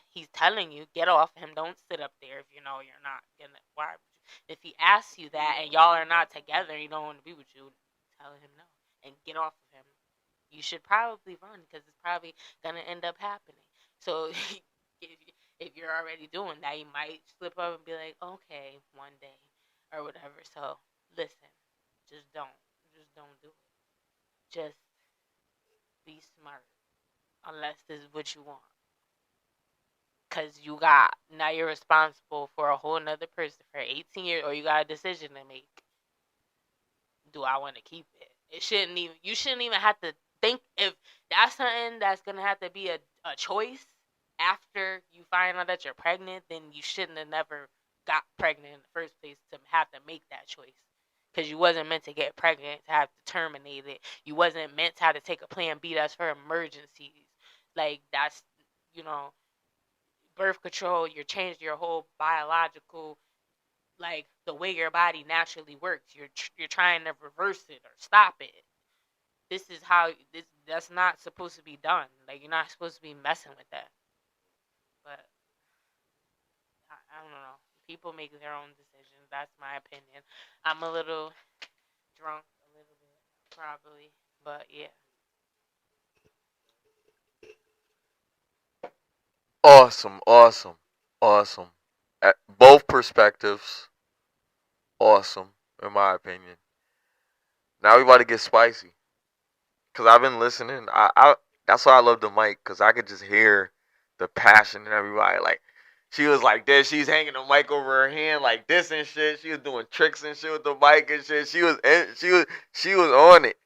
he's telling you, get off him. Don't sit up there if you know you're not gonna. Why? If he asks you that and y'all are not together, he don't want to be with you, tell him no and get off of him. You should probably run because it's probably gonna end up happening. So if you're already doing that, you might slip up and be like, okay, one day or whatever. So listen, just don't do it. Just be smart. Unless this is what you want. Because now you're responsible for a whole nother person for 18 years, or you got a decision to make. Do I want to keep it? You shouldn't even have to think if that's something that's going to have to be a choice after you find out that you're pregnant, then you shouldn't have never got pregnant in the first place to have to make that choice. Because you wasn't meant to get pregnant to have to terminate it. You wasn't meant to have to take a plan B that's for emergencies. Like, that's, birth control, you're changing your whole biological, like, the way your body naturally works. You're trying to reverse it or stop it. That's not supposed to be done. Like, you're not supposed to be messing with that. But, I don't know. People make their own decisions. That's my opinion. I'm a little drunk, a little bit, probably. But, yeah. Awesome. At both perspectives, awesome, in my opinion. Now we about to get spicy. Cause I've been listening. I that's why I love the mic, cause I could just hear the passion in everybody. Like, she was like this. She's hanging the mic over her hand like this and shit. She was doing tricks and shit with the mic and shit. She was on it.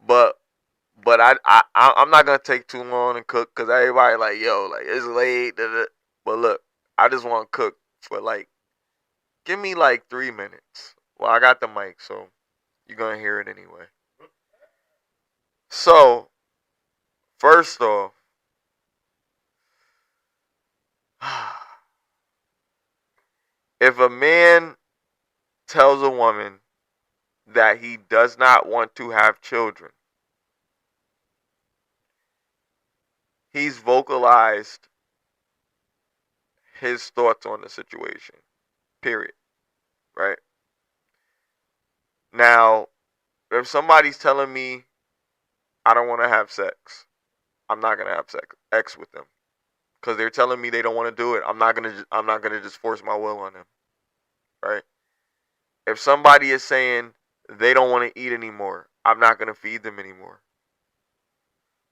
But I'm not gonna take too long to cook, cause everybody like, yo, like, it's late. Da, da. But look, I just want to cook for like, give me like 3 minutes. Well, I got the mic, so you're gonna hear it anyway. So, first off, if a man tells a woman that he does not want to have children, he's vocalized his thoughts on the situation. Period. Right? Now, if somebody's telling me I don't want to have sex, I'm not gonna have sex with them, because they're telling me they don't want to do it. I'm not gonna just force my will on them. Right? If somebody is saying they don't want to eat anymore, I'm not gonna feed them anymore.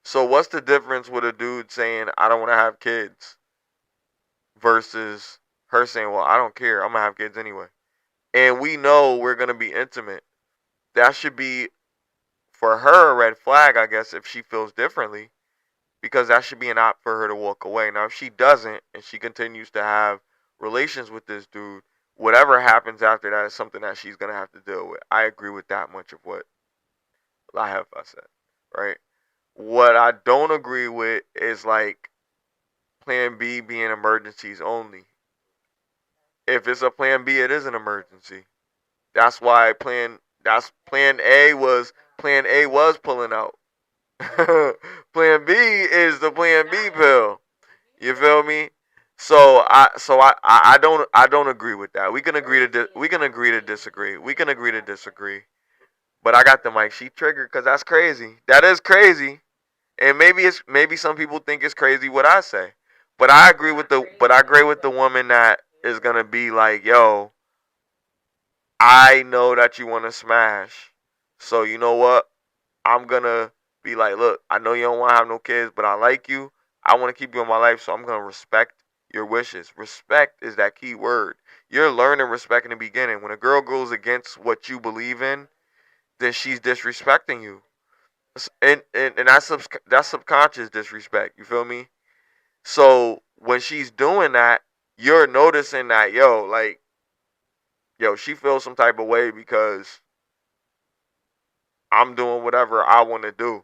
So what's the difference with a dude saying I don't want to have kids versus her saying, well, I don't care, I'm gonna have kids anyway, and we know we're gonna be intimate? That should be, for her, a red flag, I guess, if she feels differently, because that should be an opt for her to walk away. Now, if she doesn't and she continues to have relations with this dude, whatever happens after that is something that she's gonna have to deal with. I agree with that much of what I said, right? What I don't agree with is like plan B being emergencies only. If it's a plan B, it is an emergency. That's why plan A was pulling out. Plan B is the plan B pill. You feel me? So I don't agree with that. We can agree to disagree. We can agree to disagree. But I got the mic. She triggered because that's crazy. That is crazy. And maybe some people think it's crazy what I say. But I agree with the woman that is gonna be like, yo, I know that you wanna smash. So you know what? I'm gonna be like, look, I know you don't wanna have no kids, but I like you. I wanna keep you in my life, so I'm gonna respect your wishes. Respect is that key word. you're learning respect in the beginning. When a girl goes against what you believe in, then she's disrespecting you. And that's subconscious disrespect. You feel me? So when she's doing that, you're noticing that she feels some type of way because I'm doing whatever I want to do.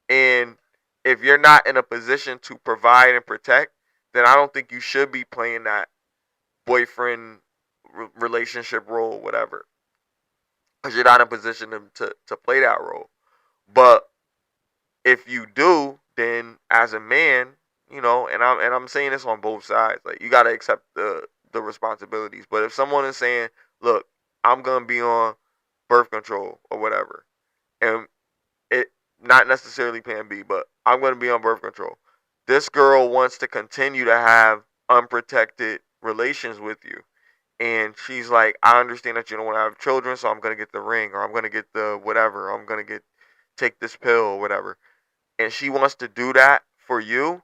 And if you're not in a position to provide and protect, then I don't think you should be playing that boyfriend relationship role, whatever, because you're not in a position to play that role. But if you do, then as a man, and I'm saying this on both sides, like you gotta accept the responsibilities. But if someone is saying, "Look, I'm gonna be on birth control or whatever," and it not necessarily Plan B, but I'm gonna be on birth control. This girl wants to continue to have unprotected relations with you. And she's like, I understand that you don't want to have children, so I'm gonna get the ring, or I'm gonna get the whatever, I'm gonna take this pill or whatever. And she wants to do that for you,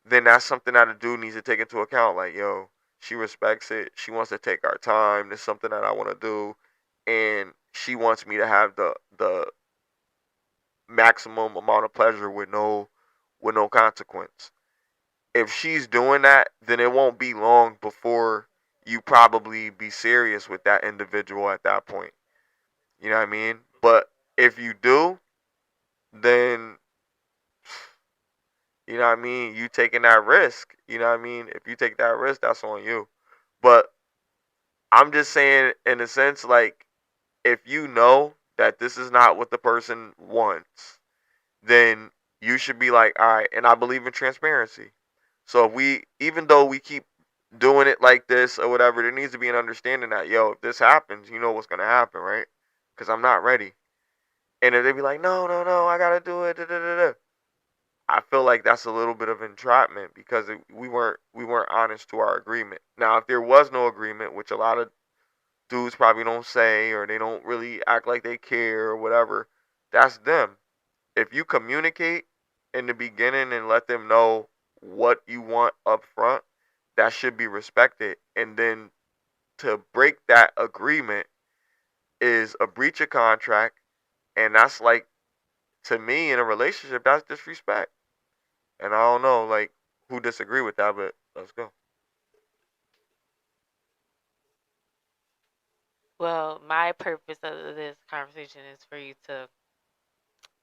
then that's something that a dude needs to take into account. Like, yo, she respects it. She wants to take our time. This is something that I want to do, and she wants me to have the maximum amount of pleasure with no consequence. If she's doing that, then it won't be long before you probably be serious with that individual at that point. You know what I mean? But if you do, then you know what I mean, you taking that risk. You know what I mean? If you take that risk, that's on you. But I'm just saying in a sense, like, if you know that this is not what the person wants, then you should be like, all right, and I believe in transparency. So if even though we keep doing it like this or whatever, there needs to be an understanding that, yo, if this happens, you know what's going to happen, right? Because I'm not ready. And if they be like, no, no, no, I got to do it, da, da, da, da. I feel like that's a little bit of entrapment because we weren't honest to our agreement. Now, if there was no agreement, which a lot of dudes probably don't say, or they don't really act like they care or whatever, that's them. If you communicate in the beginning and let them know what you want up front, that should be respected. And then to break that agreement is a breach of contract, and that's like, to me, in a relationship, that's disrespect. And I don't know, like, who disagree with that, but let's go. Well, my purpose of this conversation is for you to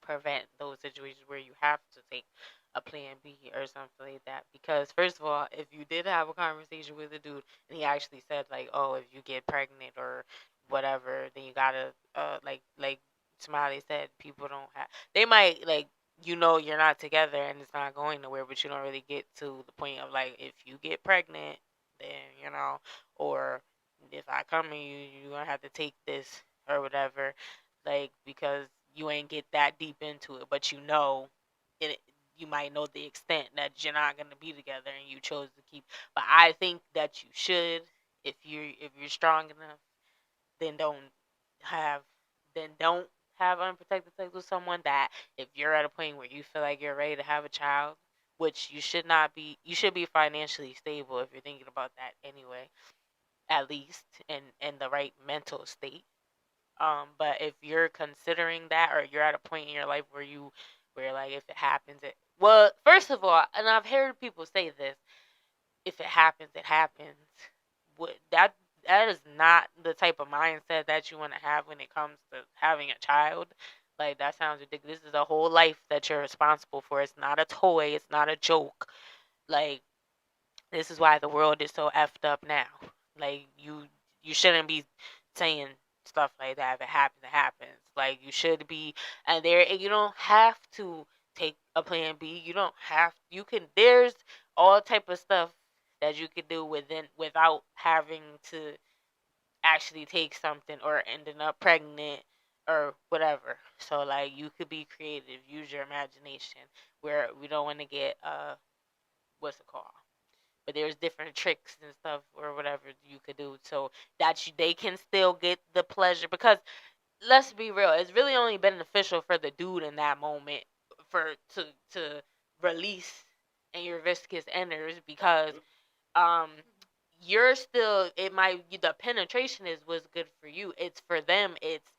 prevent those situations where you have to take a plan B or something like that. Because first of all, if you did have a conversation with a dude and he actually said like, "Oh, if you get pregnant or whatever, then you gotta like Smiley said, people don't have they might like you're not together and it's not going nowhere, but you don't really get to the point of like if you get pregnant, then or if I come and you're gonna have to take this or whatever, like because you ain't get that deep into it, but it. You might know the extent that you're not gonna be together, and you chose to keep. But I think that you should, if you're strong enough, then have don't have unprotected sex with someone. That if you're at a point where you feel like you're ready to have a child, which you should not be, you should be financially stable if you're thinking about that anyway, at least in the right mental state. But if you're considering that, or you're at a point in your life where like if it happens, well, first of all, and I've heard people say this, if it happens, it happens. What that is not the type of mindset that you want to have when it comes to having a child. Like that sounds ridiculous. This is a whole life that you're responsible for. It's not a toy. It's not a joke. Like this is why the world is so effed up now. Like you shouldn't be saying stuff like that. If it happens, it happens. Like you should be, and you don't have to take a plan B. You don't have. You can. There's all type of stuff that you could do without having to actually take something or ending up pregnant or whatever. So like you could be creative, use your imagination. Where we don't want to get what's it called? But there's different tricks and stuff or whatever you could do so that they can still get the pleasure. Because let's be real, it's really only beneficial for the dude in that moment to release and your viscous enters because um you're still, the penetration is what's good for you. It's for them. It's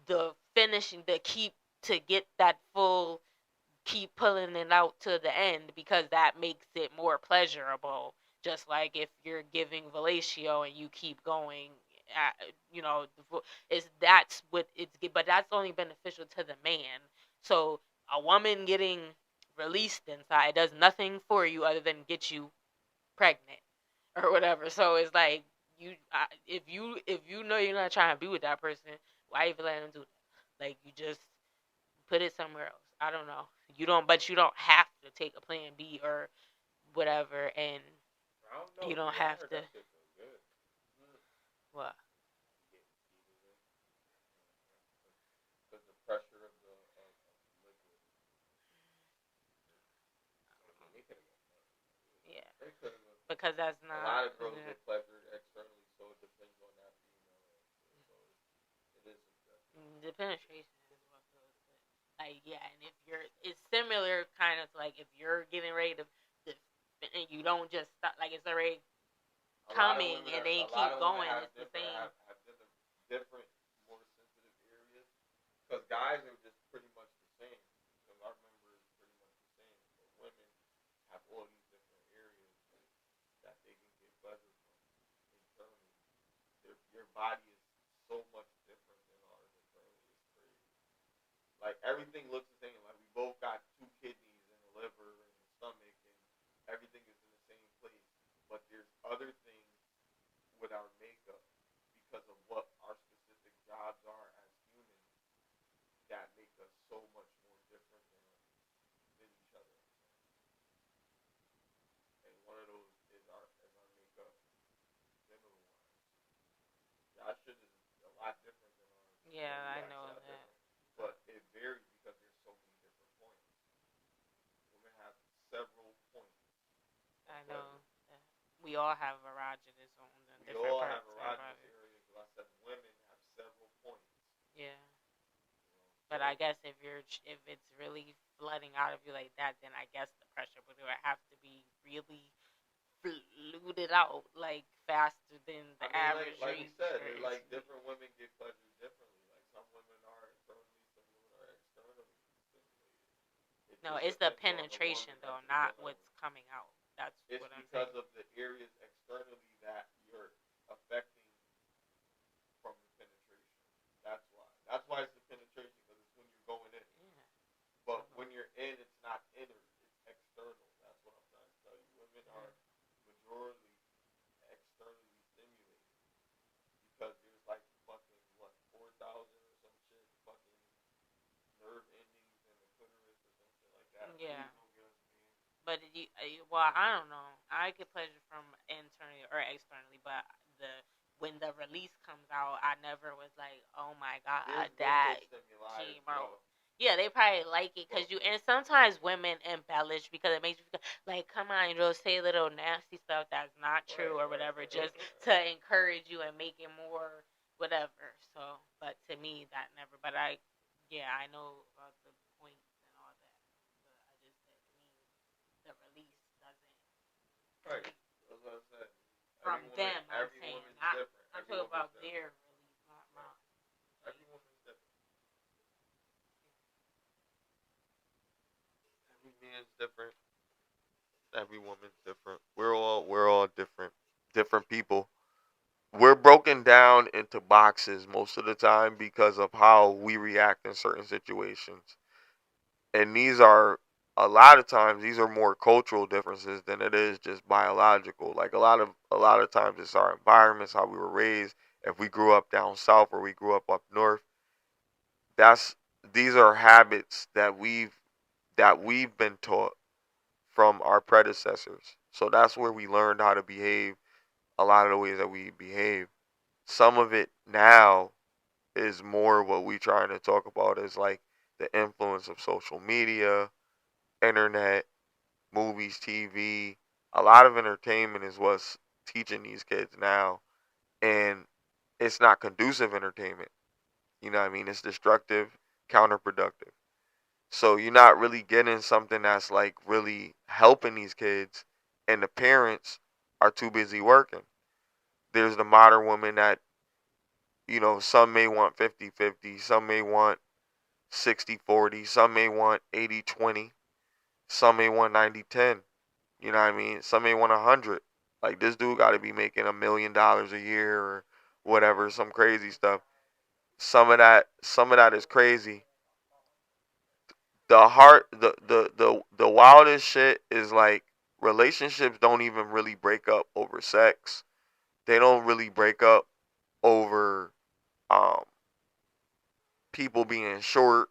the finishing, to get that full, keep pulling it out to the end, because that makes it more pleasurable. Just like if you're giving fellatio and you keep going, that's what it's. But that's only beneficial to the man. So a woman getting released inside does nothing for you other than get you pregnant or whatever. So it's like, if you know you're not trying to be with that person, why even let them do that? Like, you just put it somewhere else. I don't know. But you don't have to take a plan B or whatever, and I don't know. you don't Yeah, I have heard to. that shit feel good. What? Because the pressure of the liquid. They could've got Yeah, They could've got because that's A lot not. of girls get pleasured externally, so it depends on that female. So it is subjective. The penetration is what feels good. Like, yeah, and it's similar kind of like if you're getting ready to and you don't just stop, like it's already coming and they keep going. It's the same. Have different, more sensitive areas. Because guys are just pretty much the same. Because our member is pretty much the same. But women have all these different areas that they can get pleasure from internally. Your body is so much different than ours internally. It's crazy. Like, everything looks the same. Like, we both got 2 kidneys and a liver and a stomach, and everything is in the same place. But there's other things with our makeup, because of what our specific jobs are as humans, that make us so much more different than each other. And one of those is our makeup, general wise. Our shit is a lot different than ours. Yeah, I know that. Different. But it varies because there's so many different points. Women have several points. I know. We all have erogenous on the We different all parts have erogenous areas, but I said women have several points. Yeah. So But I guess if it's really flooding out of you like that, then I guess the pressure would have to be really fluted out, like faster than the average. Like you said, like different women get pleasure differently. Like some women are internally, some women are externally stimulated. No, it's the penetration though, not what's coming out. That's what I'm saying. It's because of the areas externally that you're affecting from the penetration. That's why. That's why it's the penetration, because it's when you're going in. Yeah. But when you're in, it's not inner. It's external. That's what I'm trying to tell you. Women are majority externally stimulated, because there's like fucking 4,000 or some shit, fucking nerve endings in the clitoris or some shit like that. Yeah. But I don't know. I get pleasure from internally or externally, but when the release comes out, I never was like, oh my god, that came out. Yeah, they probably like it because and sometimes women embellish because it makes you feel like, come on, say little nasty stuff that's not true or whatever, just to encourage you and make it more whatever. So, but to me, that never. But I know about the points and all that. But I just said, to me, the release doesn't. Right. That's what I said. From them, I'm saying. I'm talking about their release, not mine. Every woman's different. Every man's different. Every woman's different. We're all different people. We're broken down into boxes most of the time because of how we react in certain situations. And a lot of times these are more cultural differences than it is just biological. Like a lot of times it's our environments, how we were raised. If we grew up down south or we grew up north, these are habits that we've been taught from our predecessors. So that's where we learned how to behave a lot of the ways that we behave. Some of it now is more what we trying to talk about is like the influence of social media, internet, movies, TV. A lot of entertainment is what's teaching these kids now, and it's not conducive entertainment. You know what I mean? It's destructive, counterproductive. So you're not really getting something that's like really helping these kids, and the parents, are too busy working. There's the modern woman that, some may want 50-50, some may want 60-40, some may want 80-20, some may want 90-10. You know what I mean? Some may want 100. Like, this dude got to be making $1 million a year or whatever, some crazy stuff. Some of that is crazy. The wildest shit is like relationships don't even really break up over sex. They don't really break up over people being short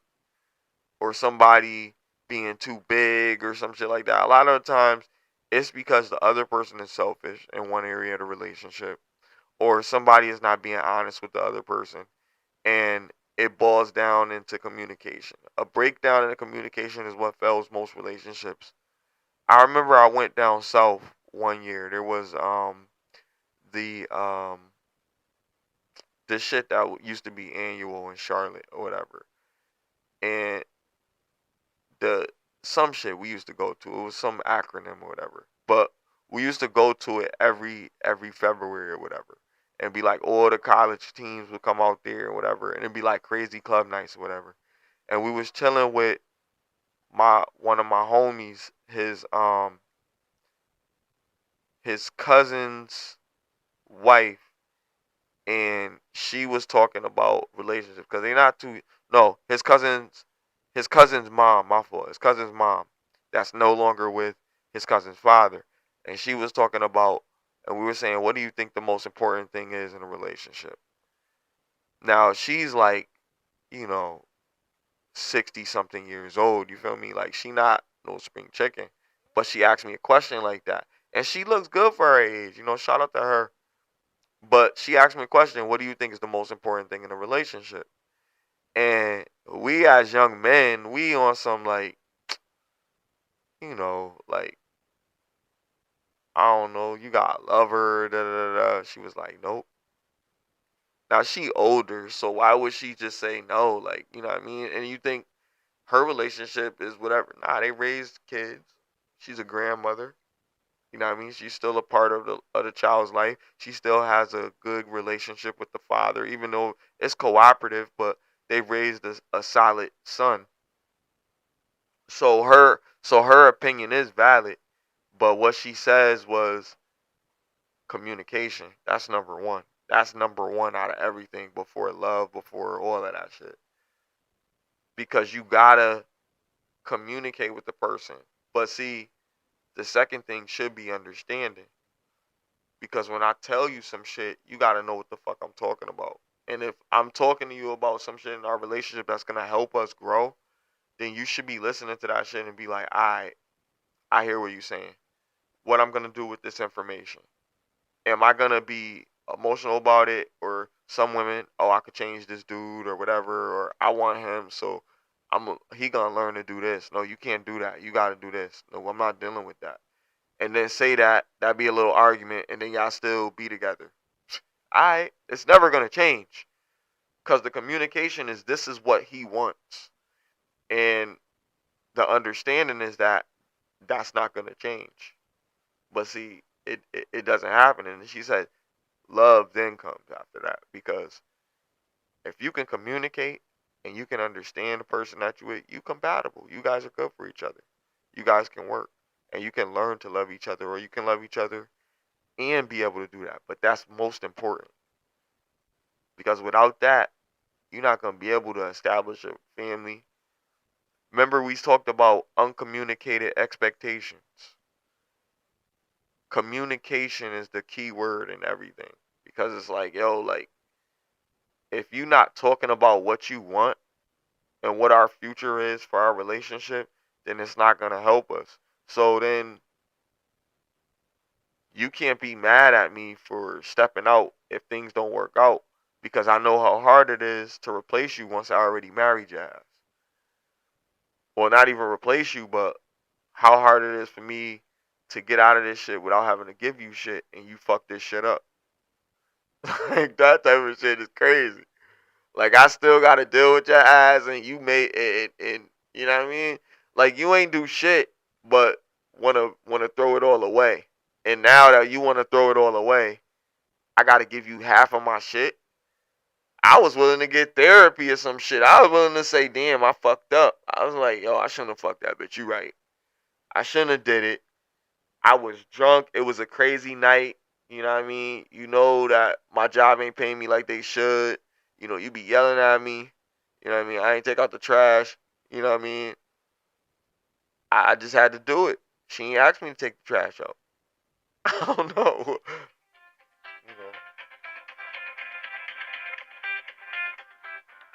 or somebody being too big or some shit like that. A lot of the times it's because the other person is selfish in one area of the relationship, or somebody is not being honest with the other person, and it boils down into communication. A breakdown in the communication is what fails most relationships. I remember I went down south one year. There was the this shit that used to be annual in Charlotte or whatever, and some shit we used to go to. It was some acronym or whatever, but we used to go to it every February or whatever, and be like all the college teams would come out there or whatever, and it'd be like crazy club nights or whatever. And we was chilling with one of my homies, his cousin's wife, and she was talking about relationships because they're not too. No, his cousin's mom. My fault. His cousin's mom. That's no longer with his cousin's father, and she was talking about, and we were saying, what do you think the most important thing is in a relationship? Now she's like, 60 something years old. You feel me? Like, she not no spring chicken, but she asked me a question like that, and she looks good for her age. Shout out to her. But she asked me a question, what do you think is the most important thing in a relationship? And we as young men, we on some like, like, I don't know, you got a lover, da da da. She was like, nope. Now she older, so why would she just say no? Like, you know what I mean? And you think her relationship is whatever. Nah, they raised kids. She's a grandmother. You know what I mean? She's still a part of the child's life. She still has a good relationship with the father, even though it's cooperative, but they raised a solid son. So her opinion is valid, but what she says was communication. That's number one. That's number one out of everything, before love, before all of that shit. Because you gotta communicate with the person. But see, the second thing should be understanding. Because when I tell you some shit, you gotta know what the fuck I'm talking about. And if I'm talking to you about some shit in our relationship that's gonna help us grow, then you should be listening to that shit and be like, alright, I hear what you're saying. What I'm gonna do with this information. Am I gonna be emotional about it? Or some women, oh, I could change this dude or whatever, or I want him, so he gonna learn to do this. No, you can't do that. You gotta do this. No, I'm not dealing with that. And then say that'd be a little argument, and then y'all still be together. Alright, it's never gonna change. Because the communication is, this is what he wants. And the understanding is that that's not gonna change. But see, it doesn't happen. And she said, love then comes after that. Because if you can communicate and you can understand the person that you're with, you compatible. You guys are good for each other. You guys can work. And you can learn to love each other, or you can love each other and be able to do that. But that's most important. Because without that, you're not going to be able to establish a family. Remember, we talked about uncommunicated expectations. Communication is the key word in everything. Because it's like, if you're not talking about what you want and what our future is for our relationship, then it's not going to help us. So then you can't be mad at me for stepping out if things don't work out, because I know how hard it is to replace you once I already married your ass. Well, not even replace you, but how hard it is for me to get out of this shit without having to give you shit, and you fuck this shit up. Like, that type of shit is crazy. Like, I still got to deal with your ass, and you made it, and you know what I mean? Like, you ain't do shit, but wanna throw it all away And now that you want to throw it all away, I got to give you half of my shit. I was willing to get therapy or some shit. I was willing to say, damn, I fucked up. I was like, yo, I shouldn't have fucked that bitch. You right. I shouldn't have did it. I was drunk. It was a crazy night. You know what I mean? You know that my job ain't paying me like they should. You know, you be yelling at me. You know what I mean? I ain't take out the trash. You know what I mean? I just had to do it. She ain't asked me to take the trash out. I don't know. You know.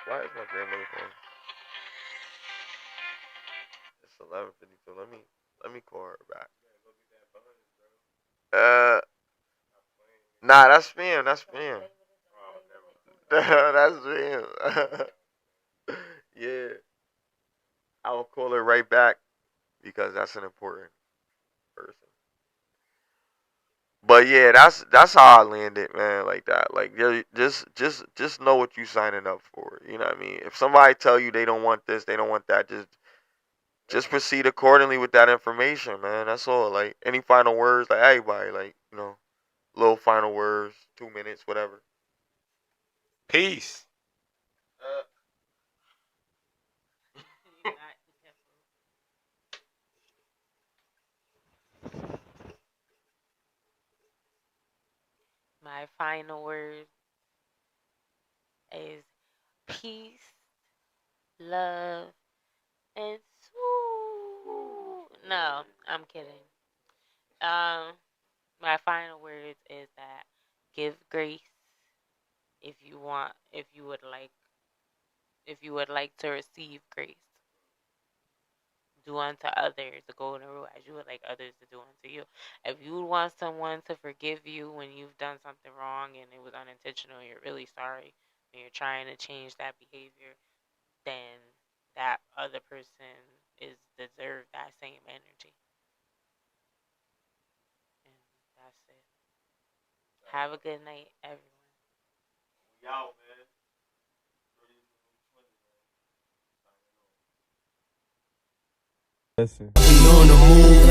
Why is my grandmother calling? It's 11:52. Let me call her back. Nah, that's spam. That's spam. That's spam. Yeah. I'll call her right back because that's an important person. But yeah, that's how I landed, man, like that. Like just know what you signing up for. You know what I mean? If somebody tell you they don't want this, they don't want that, just proceed accordingly with that information, man. That's all. Like any final words, like everybody, like, you know, little final words, 2 minutes, whatever. Peace. My final word is peace, love, and no, I'm kidding. My final words is that give grace if you would like to receive grace. Do unto others the golden rule as you would like others to do unto you. If you want someone to forgive you when you've done something wrong and it was unintentional, you're really sorry, and you're trying to change that behavior, then that other person is deserve that same energy. And that's it. Have a good night, everyone. We out, man. We on the move